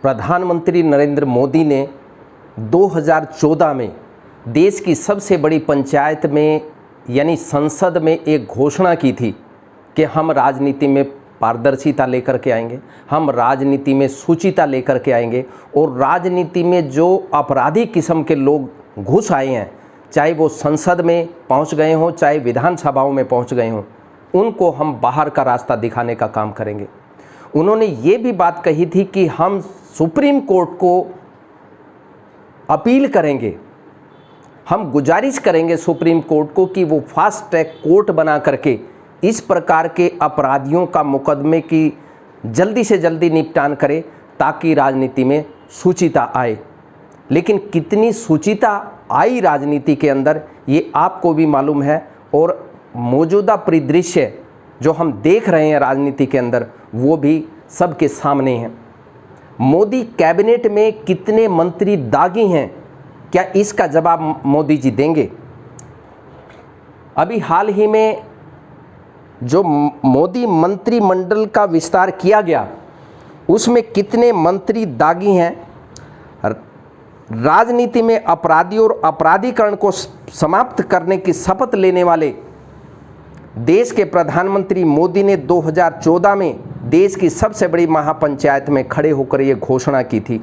प्रधानमंत्री नरेंद्र मोदी ने 2014 में देश की सबसे बड़ी पंचायत में यानी संसद में एक घोषणा की थी कि हम राजनीति में पारदर्शिता लेकर के आएंगे, हम राजनीति में शुचिता लेकर के आएंगे और राजनीति में जो आपराधिक किस्म के लोग घुस आए हैं, चाहे वो संसद में पहुंच गए हों, चाहे विधानसभाओं में पहुंच गए हों, उनको हम बाहर का रास्ता दिखाने का काम करेंगे। उन्होंने ये भी बात कही थी कि हम सुप्रीम कोर्ट को अपील करेंगे, हम गुजारिश करेंगे सुप्रीम कोर्ट को कि वो फास्ट ट्रैक कोर्ट बना करके इस प्रकार के अपराधियों का मुकदमे की जल्दी से जल्दी निपटान करे ताकि राजनीति में शुचिता आए। लेकिन कितनी शुचिता आई राजनीति के अंदर ये आपको भी मालूम है और मौजूदा परिदृश्य जो हम देख रहे हैं राजनीति के अंदर वो भी सबके सामने हैं। मोदी कैबिनेट में कितने मंत्री दागी हैं, क्या इसका जवाब मोदी जी देंगे? अभी हाल ही में जो मोदी मंत्रिमंडल का विस्तार किया गया उसमें कितने मंत्री दागी हैं? राजनीति में अपराधी और अपराधीकरण को समाप्त करने की शपथ लेने वाले देश के प्रधानमंत्री मोदी ने 2014 में देश की सबसे बड़ी महापंचायत में खड़े होकर ये घोषणा की थी,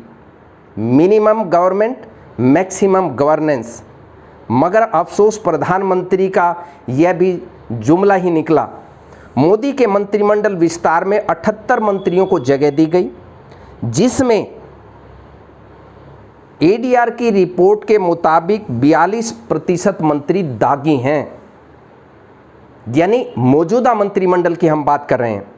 मिनिमम गवर्नमेंट मैक्सिमम गवर्नेंस। मगर अफसोस प्रधानमंत्री का यह भी जुमला ही निकला। मोदी के मंत्रिमंडल विस्तार में 78 मंत्रियों को जगह दी गई, जिसमें एडीआर की रिपोर्ट के मुताबिक 42% मंत्री दागी हैं, यानी मौजूदा मंत्रिमंडल की हम बात कर रहे हैं।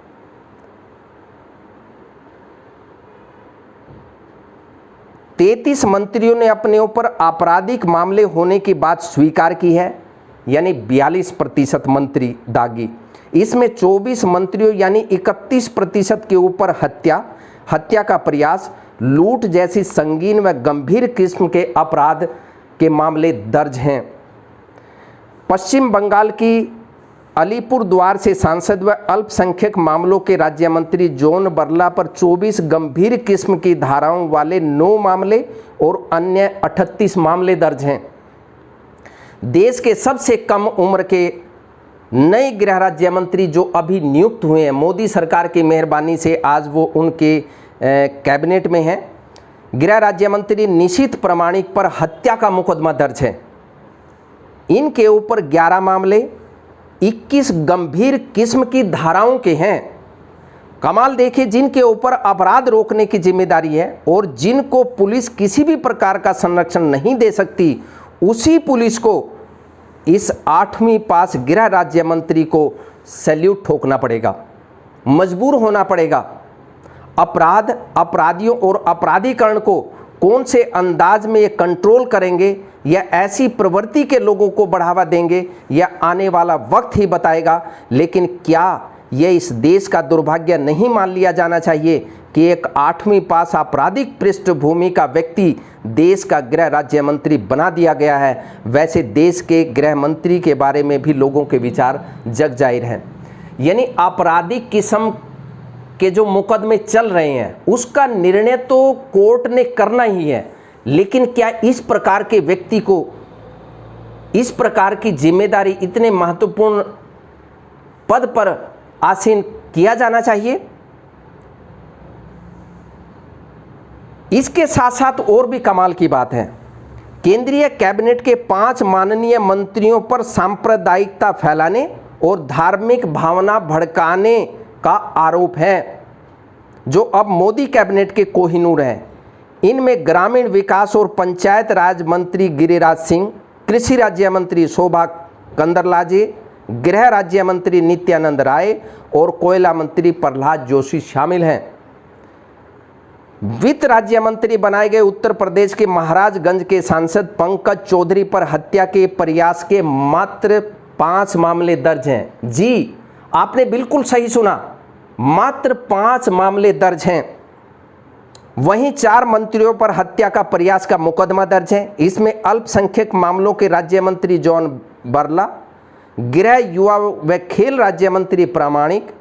तैंतीस मंत्रियों ने अपने ऊपर आपराधिक मामले होने की बात स्वीकार की है, यानी 42% मंत्री दागी। इसमें 24 मंत्रियों यानी 31% के ऊपर हत्या का प्रयास, लूट जैसी संगीन व गंभीर किस्म के अपराध के मामले दर्ज हैं। पश्चिम बंगाल की अलीपुरद्वार से सांसद व अल्पसंख्यक मामलों के राज्य मंत्री जॉन बरला पर 24 गंभीर किस्म की धाराओं वाले 9 मामले और अन्य 38 मामले दर्ज हैं। देश के सबसे कम उम्र के नए गृह राज्य मंत्री जो अभी नियुक्त हुए हैं, मोदी सरकार की मेहरबानी से आज वो उनके कैबिनेट में हैं, गृह राज्य मंत्री निशित प्रामाणिक पर हत्या का मुकदमा दर्ज है। इनके ऊपर 11 मामले 21 गंभीर किस्म की धाराओं के हैं। कमाल देखिए, जिनके ऊपर अपराध रोकने की जिम्मेदारी है और जिनको पुलिस किसी भी प्रकार का संरक्षण नहीं दे सकती, उसी पुलिस को इस 8वीं पास गृह राज्य मंत्री को सैल्यूट ठोकना पड़ेगा, मजबूर होना पड़ेगा। अपराधियों और अपराधीकरण को कौन से अंदाज में ये कंट्रोल करेंगे या ऐसी प्रवृत्ति के लोगों को बढ़ावा देंगे, या आने वाला वक्त ही बताएगा। लेकिन क्या यह इस देश का दुर्भाग्य नहीं मान लिया जाना चाहिए कि एक 8वीं पास आपराधिक पृष्ठभूमि का व्यक्ति देश का गृह राज्य मंत्री बना दिया गया है? वैसे देश के गृह मंत्री के बारे में भी लोगों के विचार जग जाहिर हैं। यानी आपराधिक किस्म के जो मुकदमे चल रहे हैं उसका निर्णय तो कोर्ट ने करना ही है, लेकिन क्या इस प्रकार के व्यक्ति को इस प्रकार की जिम्मेदारी इतने महत्वपूर्ण पद पर आसीन किया जाना चाहिए? इसके साथ साथ और भी कमाल की बात है, केंद्रीय कैबिनेट के 5 माननीय मंत्रियों पर सांप्रदायिकता फैलाने और धार्मिक भावना भड़काने का आरोप है, जो अब मोदी कैबिनेट के कोहिनूर हैं। इनमें ग्रामीण विकास और पंचायत राज मंत्री गिरिराज सिंह, कृषि राज्य मंत्री शोभा कंदरलाजे, गृह राज्य मंत्री नित्यानंद राय और कोयला मंत्री प्रहलाद जोशी शामिल हैं। वित्त राज्य मंत्री बनाए गए उत्तर प्रदेश के महाराजगंज के सांसद पंकज चौधरी पर हत्या के प्रयास के मात्र 5 मामले दर्ज हैं। जी, आपने बिल्कुल सही सुना, मात्र 5 मामले दर्ज हैं। वहीं 4 मंत्रियों पर हत्या का प्रयास का मुकदमा दर्ज है। इसमें अल्पसंख्यक मामलों के राज्य मंत्री जॉन बरला, गृह युवा व खेल राज्य मंत्री प्रामाणिक,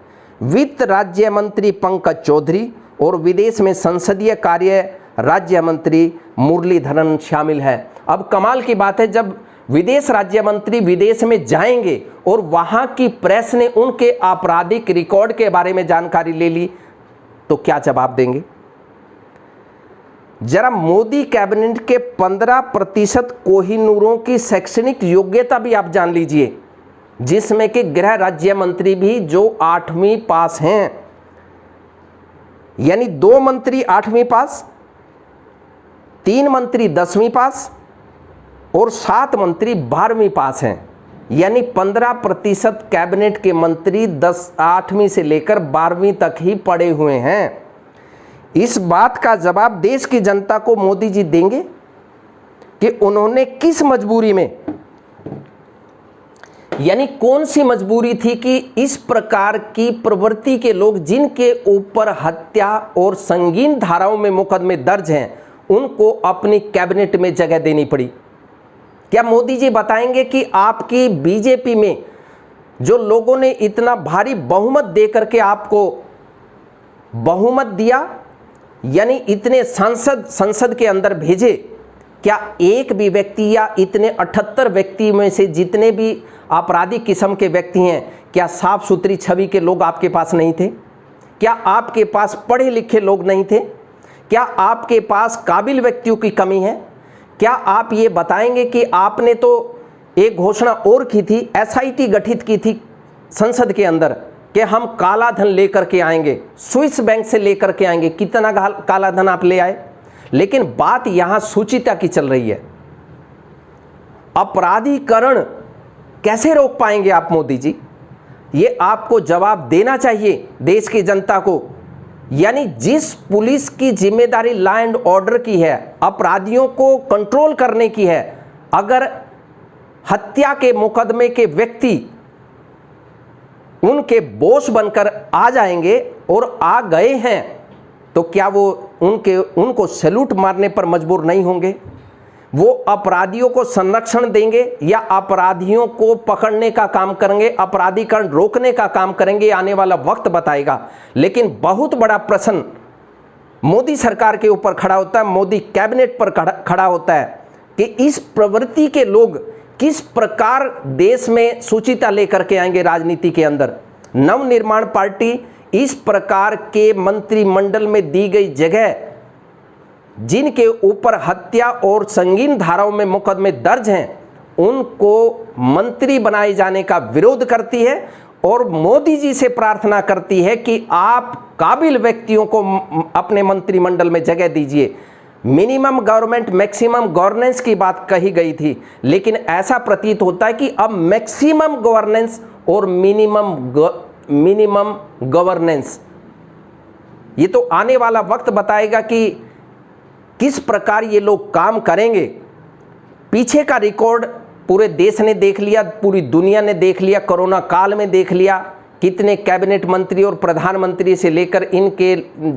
वित्त राज्य मंत्री पंकज चौधरी और विदेश में संसदीय कार्य राज्य मंत्री मुरलीधरन शामिल है। अब कमाल की बात है, जब विदेश राज्य मंत्री विदेश में जाएंगे और वहां की प्रेस ने उनके आपराधिक रिकॉर्ड के बारे में जानकारी ले ली तो क्या जवाब देंगे? जरा मोदी कैबिनेट के 15% कोहिनूरों की शैक्षणिक योग्यता भी आप जान लीजिए, जिसमें कि गृह राज्य मंत्री भी जो 8वीं पास हैं, यानी 2 मंत्री 8वीं पास, 3 मंत्री 10वीं पास और 7 मंत्री 12वीं पास हैं। यानी 15% कैबिनेट के मंत्री 8वीं से लेकर 12वीं तक ही पढ़े हुए हैं। इस बात का जवाब देश की जनता को मोदी जी देंगे कि उन्होंने किस मजबूरी में, यानी कौन सी मजबूरी थी कि इस प्रकार की प्रवृत्ति के लोग जिनके ऊपर हत्या और संगीन धाराओं में मुकदमे दर्ज हैं, उनको अपनी कैबिनेट में जगह देनी पड़ी। क्या मोदी जी बताएंगे कि आपकी बीजेपी में जो लोगों ने इतना भारी बहुमत देकर के आपको बहुमत दिया, यानी इतने संसद के अंदर भेजे, क्या एक भी व्यक्ति या इतने 78 व्यक्ति में से जितने भी आपराधिक किस्म के व्यक्ति हैं, क्या साफ सुथरी छवि के लोग आपके पास नहीं थे? क्या आपके पास पढ़े लिखे लोग नहीं थे? क्या आपके पास काबिल व्यक्तियों की कमी है? क्या आप ये बताएंगे कि आपने तो एक घोषणा और की थी, SIT गठित की थी संसद के अंदर कि हम काला धन लेकर के आएंगे, स्विस बैंक से लेकर के आएंगे। कितना काला धन आप ले आए? लेकिन बात यहां सुचिता की चल रही है। अपराधीकरण कैसे रोक पाएंगे आप मोदी जी? ये आपको जवाब देना चाहिए देश की जनता को। यानी जिस पुलिस की जिम्मेदारी लॉ एंड ऑर्डर की है, अपराधियों को कंट्रोल करने की है, अगर हत्या के मुकदमे के व्यक्ति उनके बॉस बनकर आ जाएंगे और आ गए हैं, तो क्या वो उनको सैल्यूट मारने पर मजबूर नहीं होंगे? वो अपराधियों को संरक्षण देंगे या अपराधियों को पकड़ने का काम करेंगे, अपराधीकरण रोकने का काम करेंगे? आने वाला वक्त बताएगा। लेकिन बहुत बड़ा प्रश्न मोदी सरकार के ऊपर खड़ा होता है, मोदी कैबिनेट पर खड़ा होता है कि इस प्रवृत्ति के लोग किस प्रकार देश में सुचिता लेकर के आएंगे राजनीति के अंदर। नवनिर्माण पार्टी इस प्रकार के मंत्रिमंडल में दी गई जगह, जिनके ऊपर हत्या और संगीन धाराओं में मुकदमे दर्ज हैं, उनको मंत्री बनाए जाने का विरोध करती है और मोदी जी से प्रार्थना करती है कि आप काबिल व्यक्तियों को अपने मंत्रिमंडल में जगह दीजिए। मिनिमम गवर्नमेंट मैक्सिमम गवर्नेंस की बात कही गई थी, लेकिन ऐसा प्रतीत होता है कि अब मैक्सिमम गवर्नेंस और मिनिमम गवर्नेंस, ये तो आने वाला वक्त बताएगा कि किस प्रकार ये लोग काम करेंगे। पीछे का रिकॉर्ड पूरे देश ने देख लिया, पूरी दुनिया ने देख लिया, कोरोना काल में देख लिया। कितने कैबिनेट मंत्री और प्रधानमंत्री से लेकर इनके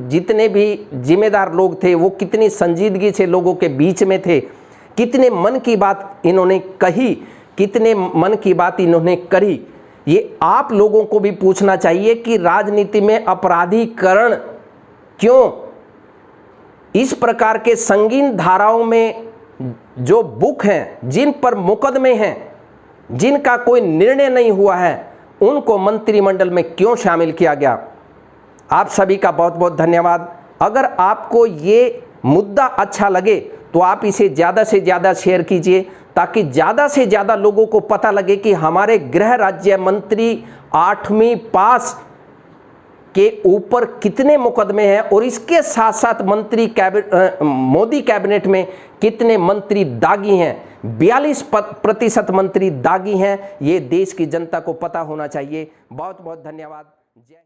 जितने भी जिम्मेदार लोग थे, वो कितनी संजीदगी से लोगों के बीच में थे, कितने मन की बात इन्होंने कही, कितने मन की बात इन्होंने करी। ये आप लोगों को भी पूछना चाहिए कि राजनीति में अपराधीकरण क्यों? इस प्रकार के संगीन धाराओं में जो बुक हैं, जिन पर मुकदमे हैं, जिनका कोई निर्णय नहीं हुआ है, उनको मंत्रिमंडल में क्यों शामिल किया गया? आप सभी का बहुत बहुत धन्यवाद। अगर आपको ये मुद्दा अच्छा लगे तो आप इसे ज़्यादा से ज़्यादा शेयर कीजिए, ताकि ज़्यादा से ज़्यादा लोगों को पता लगे कि हमारे गृह राज्य मंत्री 8वीं पास के ऊपर कितने मुकदमे हैं और इसके साथ साथ मोदी कैबिनेट में कितने मंत्री दागी हैं। 42% मंत्री दागी हैं। ये देश की जनता को पता होना चाहिए। बहुत बहुत धन्यवाद। जय